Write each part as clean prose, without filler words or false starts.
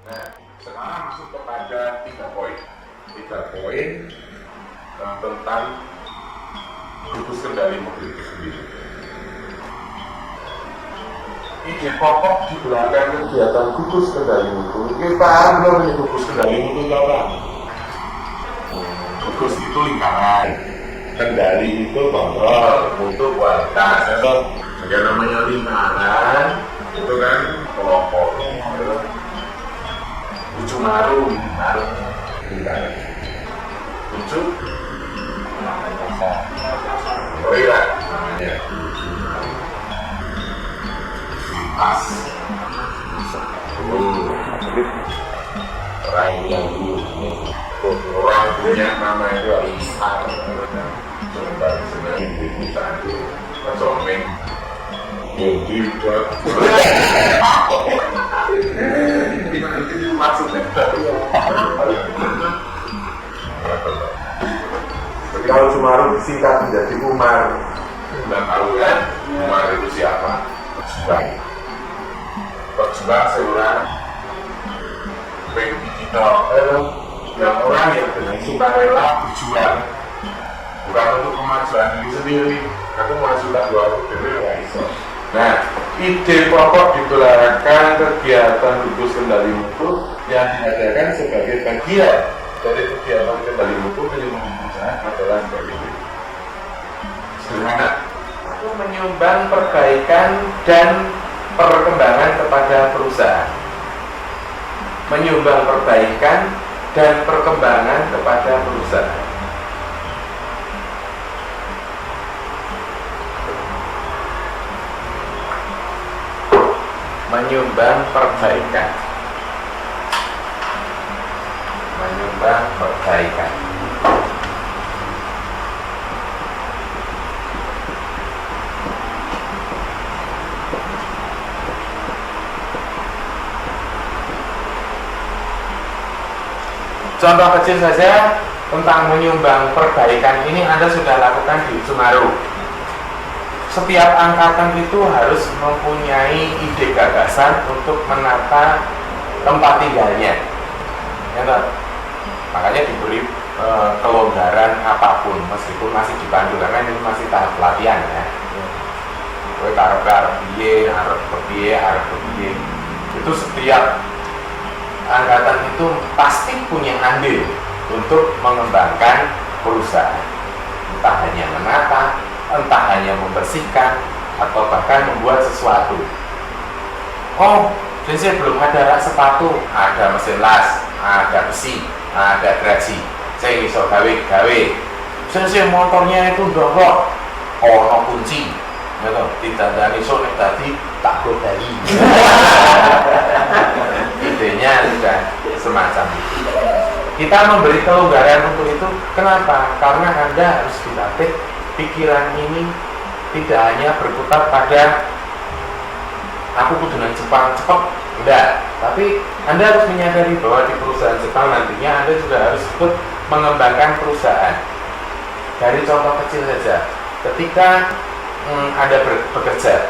Nah, sekarang masuk kepada 3 poin. 3 poin tentang gugus kendali mobil itu sendiri. Ide pokok di belakang kegiatan gugus kendali mutu. Kita paham belum ini gugus kendali mutu orang? Gugus itu lingkaran, kendali itu kontrol, mutu kualitas. Yang namanya lingkaran itu kan kelompoknya. Ujung maru, lingkaran. Ujung oh iya, namanya pas orang punya nama itu Alisar coba senang kita someng jadi buat maksudnya kalau Sumaru disingkat menjadi Umar. Dan tahu kan Umar itu siapa? Berjuang seorang kita yang orang yang dengan sukarela berjuang bukan untuk kemajuan diri sendiri. Aku majulah dua diri ya iso. Nah, ide pokok di belakang kegiatan gugus kendali mutu yang diadakan sebagai bagian dari kegiatan kendali mutu milik perusahaan adalah seperti ini. Sederhana, itu menyumbang perbaikan dan perkembangan kepada perusahaan. Menyumbang perbaikan dan perkembangan kepada perusahaan. Menyumbang perbaikan. Menyumbang perbaikan. Contoh kecil saja tentang menyumbang perbaikan ini Anda sudah lakukan di Sumaru. Setiap angkatan itu harus mempunyai ide gagasan untuk menata tempat tinggalnya. Ya, makanya diberi kelonggaran apapun meskipun masih dipandu karena ini masih tahap pelatihan ya. Kowe arep piye, arep piye. Itu setiap angkatan itu pasti punya andil untuk mengembangkan perusahaan, entah hanya menata, entah hanya membersihkan, atau bahkan membuat sesuatu. Oh, jadi belum ada rak sepatu, ada mesin las, ada besi, ada gergaji. Saya bisa gawe. Saya motornya itu dorong, ono kunci, gitu. Ditandani sore tadi tak godai. Idenya sudah semacam itu. Kita memberi kelonggaran untuk itu. Kenapa? Karena Anda harus dilatih pikiran ini tidak hanya berputar pada aku kudu nang Jepang cepet, enggak. Tapi Anda harus menyadari bahwa di perusahaan Jepang nantinya Anda juga harus ikut mengembangkan perusahaan. Dari contoh kecil saja, ketika Anda bekerja,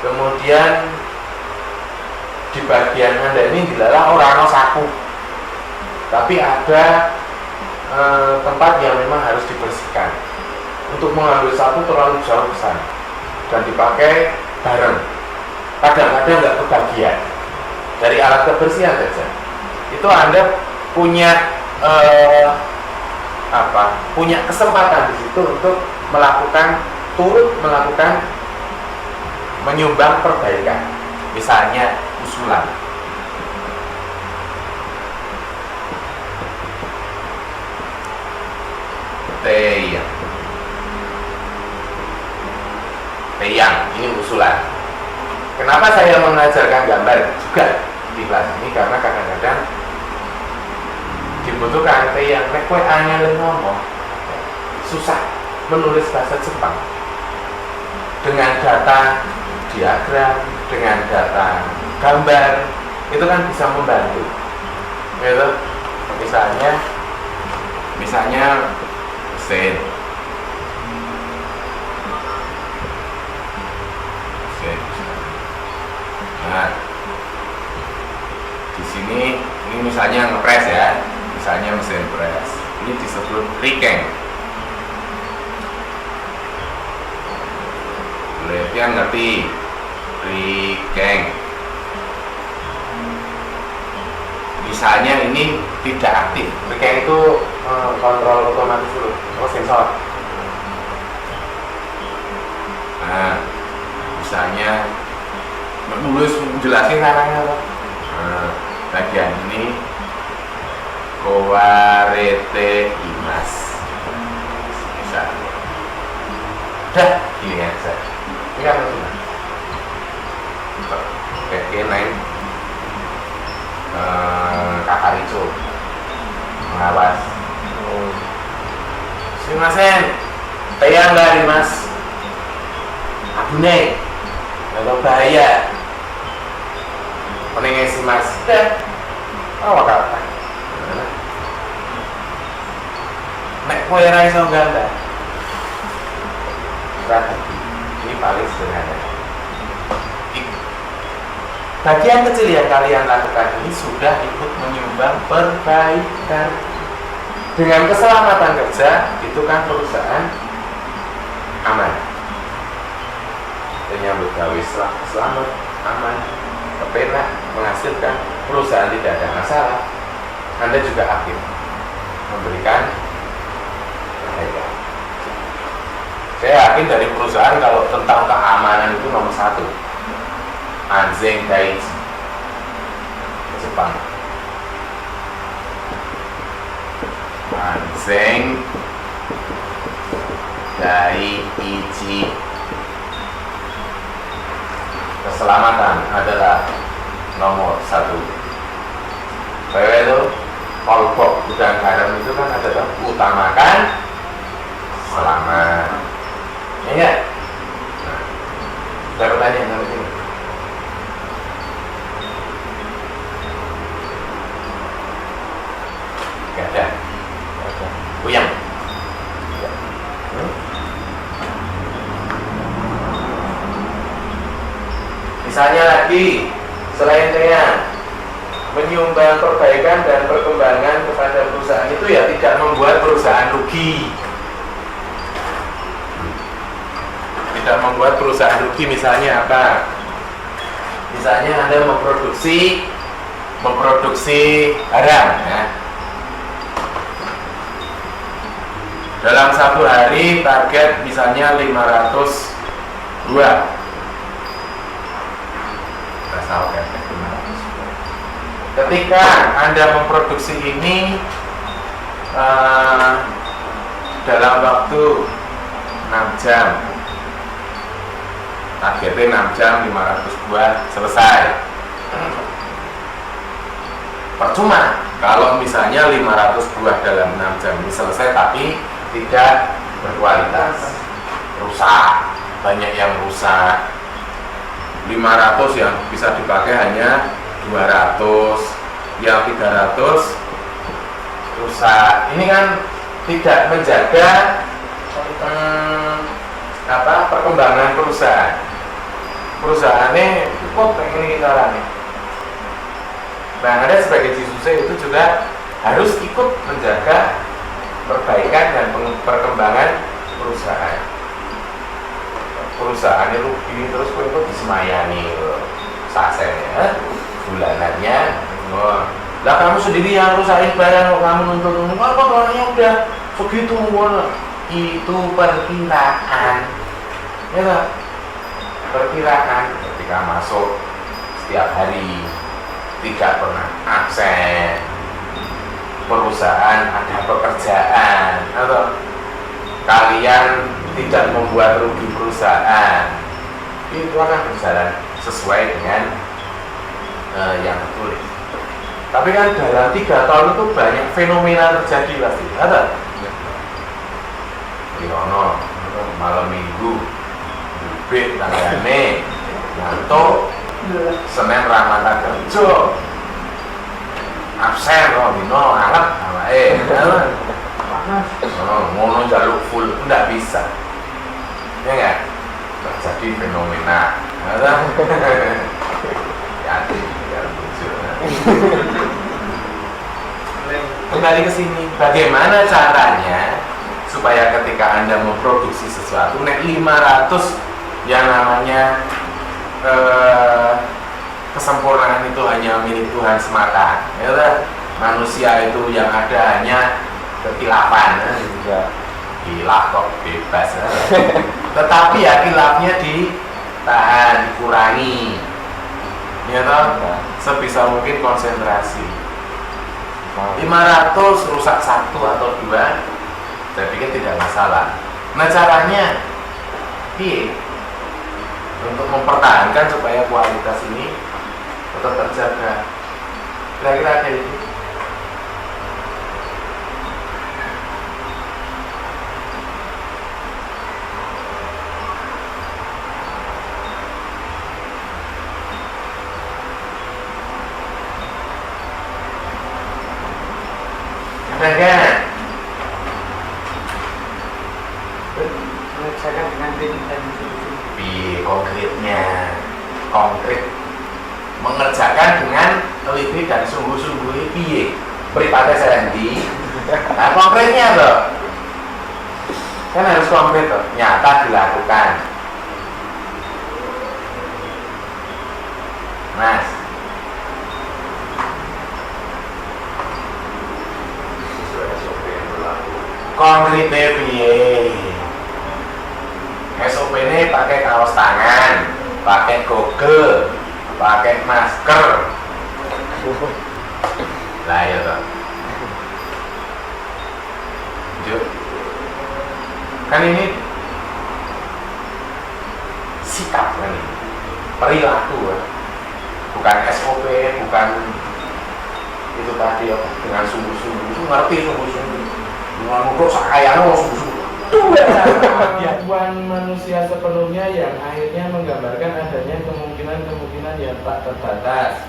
kemudian di bagian Anda ini dilalah orang sapu, tapi ada tempat yang memang harus dibersihkan. Untuk mengambil sapu terlalu jauh ke sana dan dipakai bareng. Kadang-kadang nggak kebagian dari alat kebersihan saja. Itu Anda punya punya kesempatan di situ untuk turut melakukan menyumbang perbaikan. Misalnya usulan. Teyang, ini usulan. Kenapa saya mengajarkan gambar juga di kelas ini? Karena kadang-kadang dibutuhkan teyang. Nek kowe angel ngomong, susah menulis bahasa Jepang dengan data diagram, dengan data gambar, itu kan bisa membantu. Gitu. Misalnya mesin. Nah, misalnya ngepres ya, misalnya mesin pres, ini disebut rikeng. Yang ngerti rikeng. Misalnya ini tidak aktif, rikeng itu kontrol otomatis dulu, sensor. Nah, misalnya menulis jelasin caranya apa? Nah, bagian ini Kowarete Imas. Bisa. Dah, gini aja. Ini kan sudah. Oke, lain. Kakak Rico mengawas. Sumimasen, tayang dari Mas. Abune, agak bahaya. Pengen si Mas. Oh, kata. Nek kowe ra iso ganda. Strategi ini paling sederhana. Bagian kecil yang kalian lakukan ini sudah ikut menyumbang perbaikan. Dengan keselamatan kerja, itu kan perusahaan aman. Menyambut gawe selamat, aman, kepenak, menghasilkan, perusahaan tidak ada masalah. Anda juga aktif memberikan perbaikan. Saya yakin dari perusahaan kalau tentang keamanan itu nomor 1. Anzeng Daiichi Jepang. Anzeng Daiichi. Keselamatan adalah nomor 1. PW itu kolbok gudang garam itu kan adalah utamakan selamat. Ingat? Nah, ada pertanyaan sampai sini? Gak ada. Uyang. Misalnya lagi, selain dengan menyumbang perbaikan dan perkembangan kepada perusahaan itu ya tidak membuat perusahaan rugi. Tidak membuat perusahaan rugi. Misalnya apa? Misalnya Anda memproduksi barang ya. Dalam 1 hari target misalnya 500 buah. Ketika Anda memproduksi ini dalam waktu 6 jam, targetnya 6 jam 500 buah selesai. Percuma kalau misalnya 500 buah dalam 6 jam ini selesai tapi tidak berkualitas, rusak, banyak yang rusak. 500 yang bisa dipakai hanya 200, yang 300 rusak. Ini kan tidak menjaga perkembangan perusahaan. Perusahaannya kok pengen kita nih. Nah, Anda sebagai Jisuse itu juga harus ikut menjaga perbaikan dan perkembangan perusahaan. Perusahaan itu rugi terus kok disemayani sasennya, bulanannya. Lah kamu sendiri yang rusakin barang, kamu nuntut apa barangnya udah segitu itu perkiraan. Ya tak? Perkiraan ketika masuk setiap hari tidak pernah absen, perusahaan ada pekerjaan, atau kalian tidak membuat rugi perusahaan, itu akan berjalan sesuai dengan yang tertulis. Tapi kan dalam 3 tahun itu banyak fenomena terjadi pasti, ada? Yono malam minggu, dubit tanggane, ngantuk, Senin ramata kerja, absen kok dino anget ngono jaluk full enggak bisa, ya nggak? Terjadi fenomena, ada? Hati biar muncul. kembali ke sini. Bagaimana caranya supaya ketika Anda memproduksi sesuatu, nek 500 yang namanya kesempurnaan itu hanya milik Tuhan semata. Ya, manusia itu yang ada hanya ketilapan. Hilaf kok bebas. Tetapi ya hilafnya ditahan, dikurangi. Ya toh, sebisa mungkin konsentrasi. 500 rusak 1 atau 2, saya pikir tidak masalah. Nah caranya untuk mempertahankan supaya kualitas ini tetap terjaga. Kira-kira ada itu. Ada kan? Mengerjakan dengan teliti dan teliti. Konkretnya, konkret mengerjakan dengan teliti dan sungguh-sungguh piye pripate serendi. Nah konkretnya loh, kan harus konkret loh, nyata dilakukan. Mas, konkretnya piye? SOP ini pakai kaos tangan, pakai goggle, pakai masker. Lah ya toh. Lanjut. Kan ini sikap kan ini, perilaku kan. Bukan SOP, bukan itu tadi ya, dengan sungguh-sungguh. Itu ngerti sungguh-sungguh. Dengan ngukur sakayana mau sungguh-sungguh. Kemampuan manusia sepenuhnya yang akhirnya menggambarkan adanya kemungkinan-kemungkinan yang tak terbatas.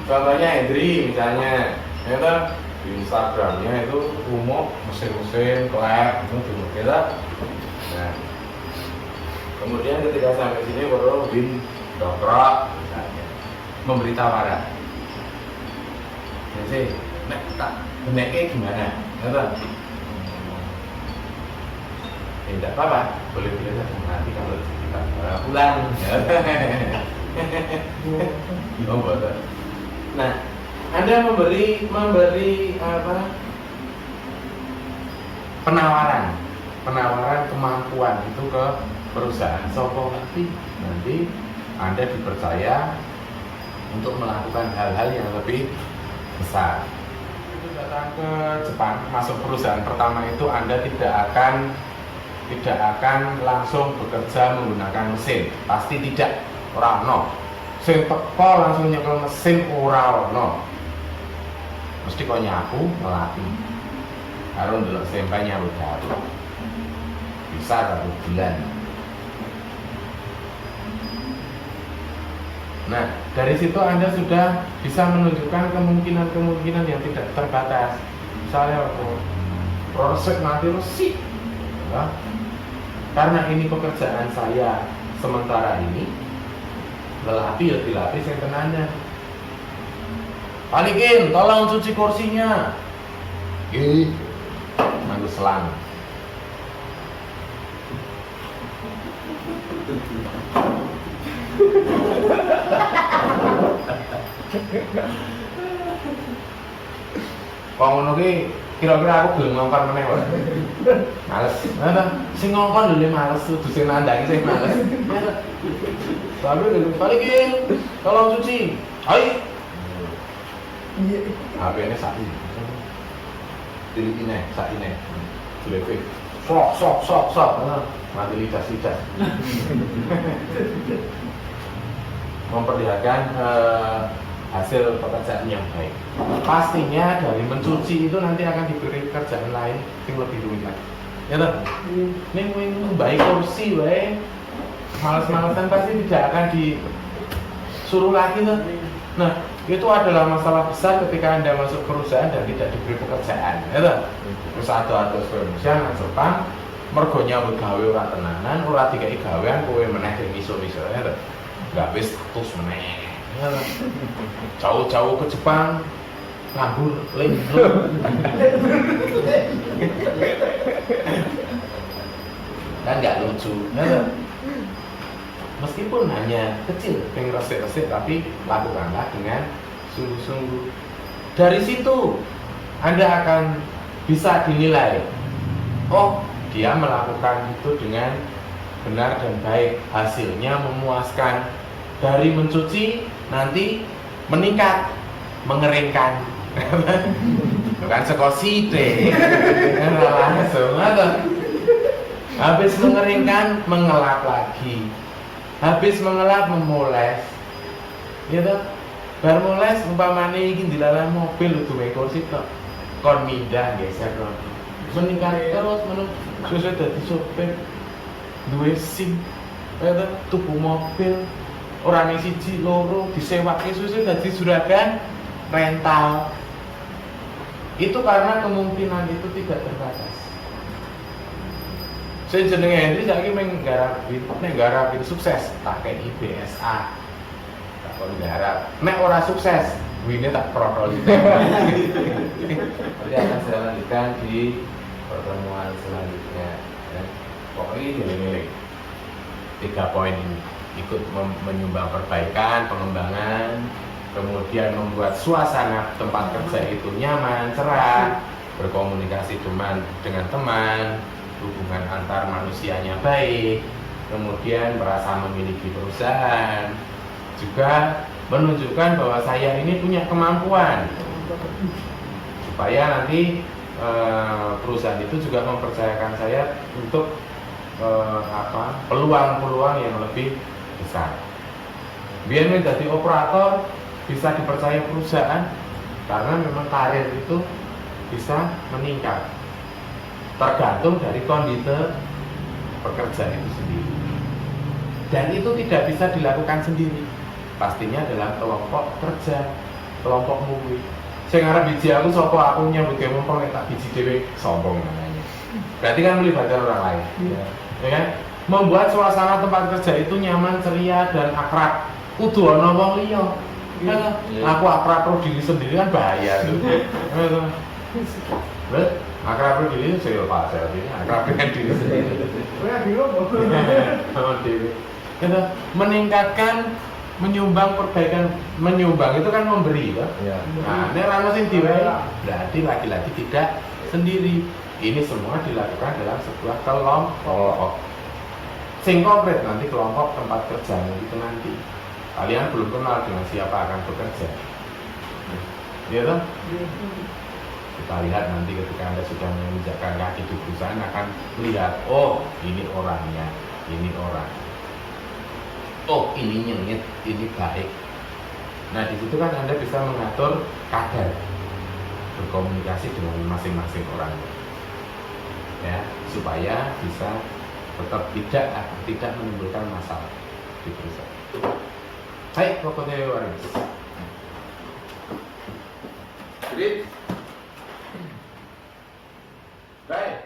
Contohnya Hendri misalnya, ya di Instagramnya itu umum mesin-mesin, klep, itu kita. Nah, kemudian ketika sampai sini baru bin dokter misalnya memberi tawaran. Jadi, tak beneknya gimana? Tidak apa-apa, boleh-boleh saja nanti kalau kita pulang. Oh, betul. Nah, Anda memberi apa? Penawaran kemampuan itu ke perusahaan. Sopo nanti Anda dipercaya untuk melakukan hal-hal yang lebih besar. Datang ke Jepang, masuk perusahaan pertama itu Anda tidak akan langsung bekerja menggunakan mesin, pasti tidak. Ora ono sing teko langsung nyekel mesin, ora ono, mesti kok nyapu ngelatih karo ndelok sampai nyambut gawe bisa 1 bulan. Nah, dari situ Anda sudah bisa menunjukkan kemungkinan-kemungkinan yang tidak terbatas. Misalnya proses nanti resik, ya. Karena ini pekerjaan saya sementara ini, dilatih saya tenanya. Balikin, tolong cuci kursinya. Nganggo selang. Kok ngono ki kira-kira aku gelem ngongkon meneh wae. Males. Nah, sing ngongkon lho males, kudu sing nandangi sing males. Lalu balikin, tolong cuci. Hai. Iya. HP ini saiki. Tilik ini, saiki ini. Dileve. Sok. Mati lidas. Memperlihatkan hasil pekerjaan yang baik. Pastinya dari mencuci itu nanti akan diberi kerjaan lain yang lebih rumit lagi. Ya toh? Ning baik kursi wae. Males-malesan pasti tidak akan disuruh lagi tuh. Nah, itu adalah masalah besar ketika Anda masuk perusahaan dan tidak diberi pekerjaan. Ya toh? Terus ada Indonesia nang Jepang mergo nyambut gawe ora tenanan, ora dikai gawean kowe meneh sing iso-iso ya toh. Enggak wis status meneh. Jauh-jauh ke Jepang ngambur link kan nggak lucu ya. Meskipun hanya kecil, pengen resik-resik, tapi lakukanlah dengan sungguh-sungguh. Dari situ Anda akan bisa dinilai, oh dia melakukan itu dengan benar dan baik, hasilnya memuaskan. Dari mencuci nanti meningkat, mengeringkan. Bukan sekoside, langsung atau habis mengeringkan mengelap lagi, habis mengelap memoles, gitu. Bar moles umpamane iki dilalah mobil duwe kursi tok kon mindah geser kon meningkat terus menung sesuai dadi sopir duwe SIM kaya tuku mobil ora ning siji loro disewake sesuai dadi juragan rental. Itu karena kemungkinan itu tidak terbatas. Saya jenenge Henry saiki menggarap sukses pakai IBSA. Tak kon garap. Nek ora sukses, wine tak protol. Nanti akan saya lanjutkan di pertemuan selanjutnya. Ya. Pokoknya ini 3 poin ini ikut menyumbang perbaikan, pengembangan, kemudian membuat suasana tempat kerja itu nyaman, cerah, berkomunikasi dengan teman, hubungan antar manusianya baik, kemudian merasa memiliki perusahaan, juga menunjukkan bahwa saya ini punya kemampuan supaya nanti perusahaan itu juga mempercayakan saya untuk peluang-peluang yang lebih besar. Biar menjadi operator bisa dipercaya perusahaan karena memang karir itu bisa meningkat tergantung dari kondisi pekerja itu sendiri, dan itu tidak bisa dilakukan sendiri, pastinya dalam kelompok kerja, kelompok murid. Saya ngarep biji aku sopo aku nyambut gawe mumpung tak biji dhewe sombong namanya. Berarti kan melibatkan orang lain. Ya kan? Membuat suasana tempat kerja itu nyaman, ceria dan akrab. Kudu ana wong liya. Aku akrab pro diri sendiri kan bahaya tuh. Akrab pro diri saya lepas ini, akrab dengan diri sendiri. Meningkatkan, menyumbang perbaikan, menyumbang itu kan memberi kan? Ya. Nah, ini rano sing diwehi berarti lagi-lagi tidak sendiri. Ini semua dilakukan dalam sebuah kelompok. Sing konkret nanti kelompok tempat kerja itu nanti. Kalian belum kenal dengan siapa akan bekerja. Iya toh? Kita lihat nanti ketika Anda sudah menginjakkan kaki di perusahaan akan lihat, oh ini orangnya, ini orang. Oh ini nyengit, ini baik. Nah di situ kan Anda bisa mengatur kadar berkomunikasi dengan masing-masing orang, ya supaya bisa tetap tidak menimbulkan masalah di perusahaan. Hai, pokoknya waris. Jadi, baik.